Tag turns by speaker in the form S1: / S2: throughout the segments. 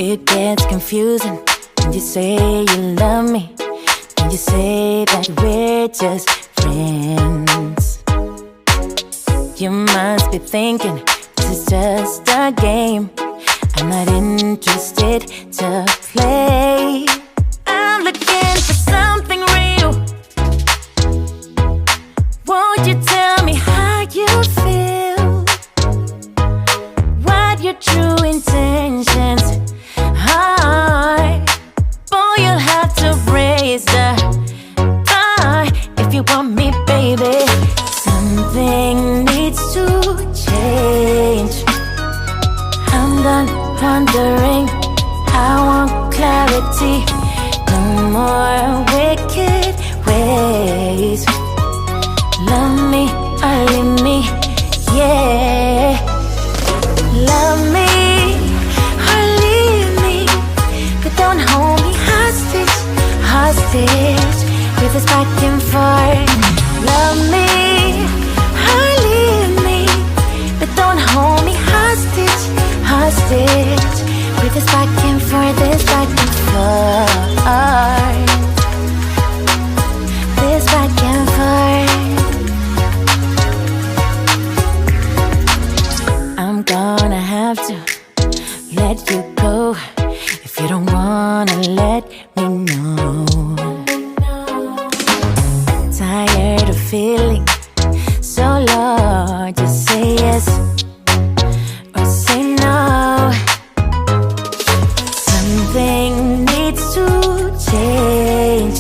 S1: It gets confusing when you say you love me, when you say that we're just friends. You must be thinking this is just a game. I'm not interested to play. I'm looking for something real. Won't you tell me how you feel? What your true intentions are? Boy, you'll have to raise the bar if you want me, baby. Something needs to change. I'm done wondering, I want clarity. No more wicked ways. Love me or leave me, yeah. Love me or leave me, but don't hold me hostage, hostage with this back and forth. Love me or leave me, but don't hold me hostage, hostage with this back and forth, this back and forth, this back and forth. I'm gonna have to let you go if you don't wanna let me know. Tired of feeling so low, just say yes or say no. Something needs to change.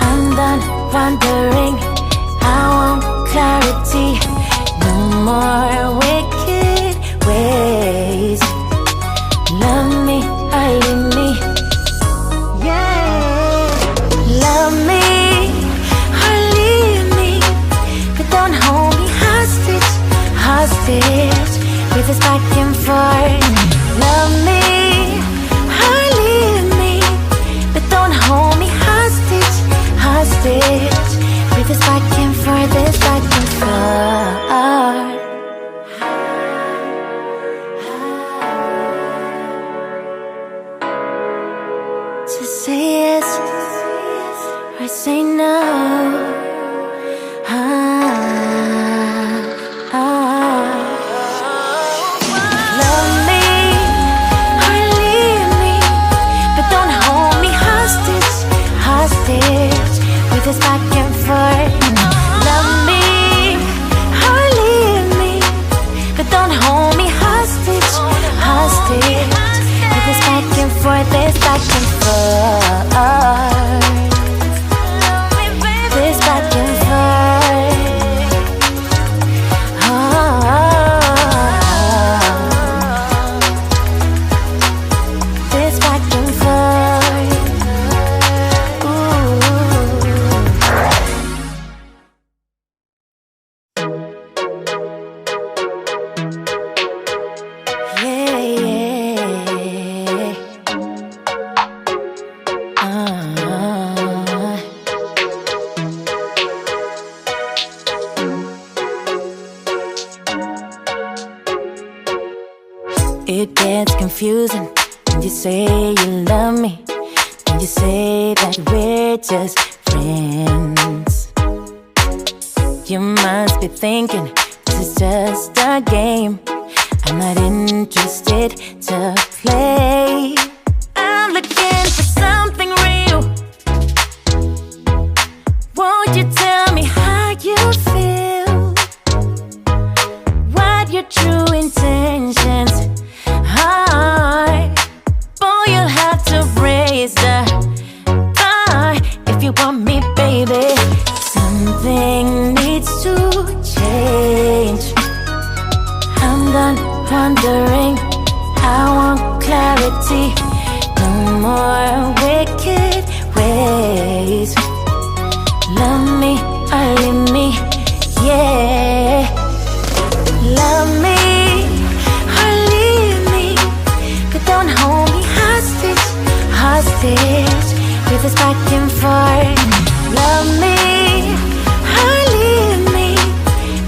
S1: I'm done wondering, I want clarity. No more wicked ways. Love me or leave me, yeah. Love me or leave me, but don't hold me hostage, hostage with this back and forth. Love me or leave me, but don't hold me hostage, hostage with this back and forth, this back and forth. Just say yes or say no. Love me or leave me, but don't hold me hostage, hostage with this back and forth. Love me or leave me, but don't hold me hostage, hostage with this back and forth, this back and forth, this back and forth. This back and forth. Yeah, yeah. It gets confusing when you say you love me, when you say that we're just friends. You must be thinking this is just a game. I'm not interested to play. I'm looking for something real. Won't you tell me how you feel? What your true intentions are? Boy, you'll have to raise the bar if you want me, baby. Something needs to change. I'm done wondering, I want clarity. No more wicked ways. Love me or leave me, yeah. Love me or leave me, but don't hold me hostage, hostage with this back and forth. Love me or leave me,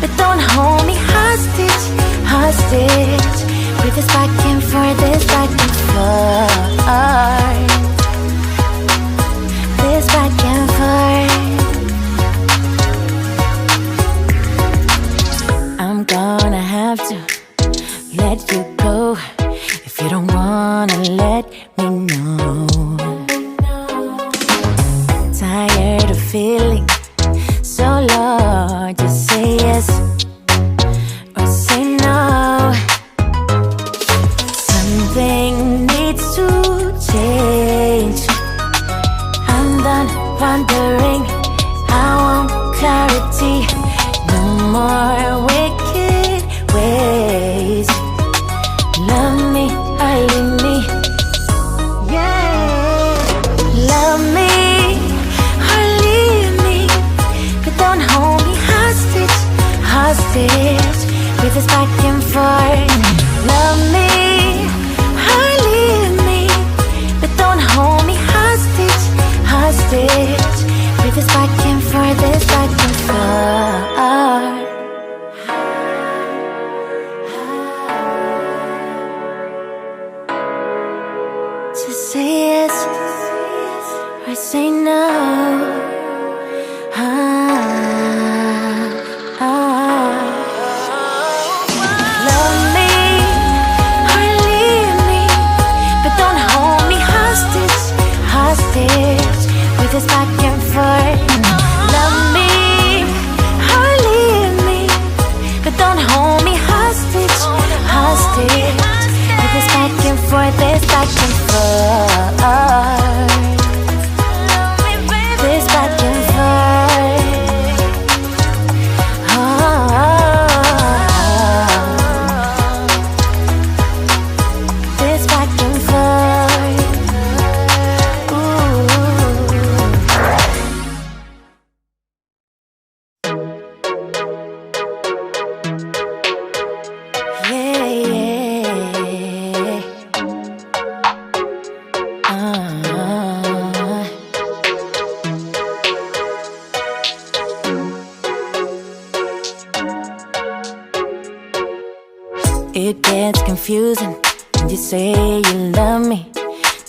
S1: but don't hold me hostage, hostage with this back and forth, this back and forth, this back and forth. I'm gonna have to let you go if you don't wanna let me know. Tired of feeling so low, just say yes or say no. Something needs to change. I'm done wondering, I want clarity. No more wicked ways. Love me or leave me, yeah. Love me or leave me, but don't hold me hostage, hostage, with this back and forth. Love me or leave me, but don't hold me hostage, hostage, with this back and forth, this back and forth. Just say yes or say no. Love me or leave me, but don't hold me hostage, hostage, with this back and forth. Love me or leave me, but don't hold me hostage, hostage, with this back and forth, this back and forth. This back and forth. This back and forth. Yeah, It gets confusing when you say you love me,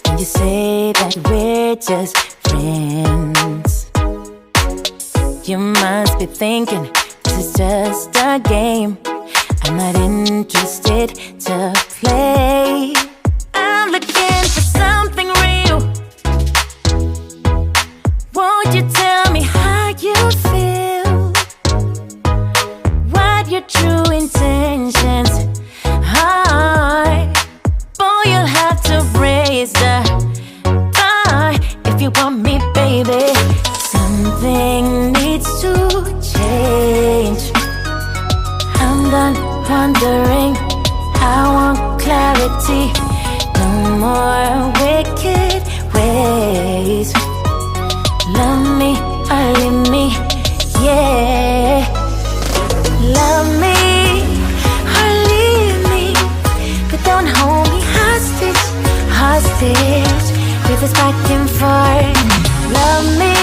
S1: when you say that we're just friends. You must be thinking this is just a game. I'm not interested to play. I'm looking for something real. Won't you tell me how you feel? What your true intentions are? Boy, you'll have to raise the bar if you want me, baby. Something needs to change. I'm done wondering, I want clarity. No more wicked ways. Love me or leave me, yeah. Love me or leave me, but don't hold me hostage, hostage, with this back and forth. Love me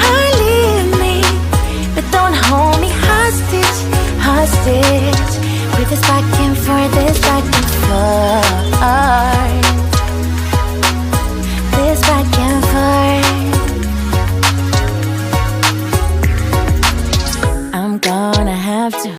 S1: or leave me, but don't hold me hostage, hostage, with this back and forth, this back and forth.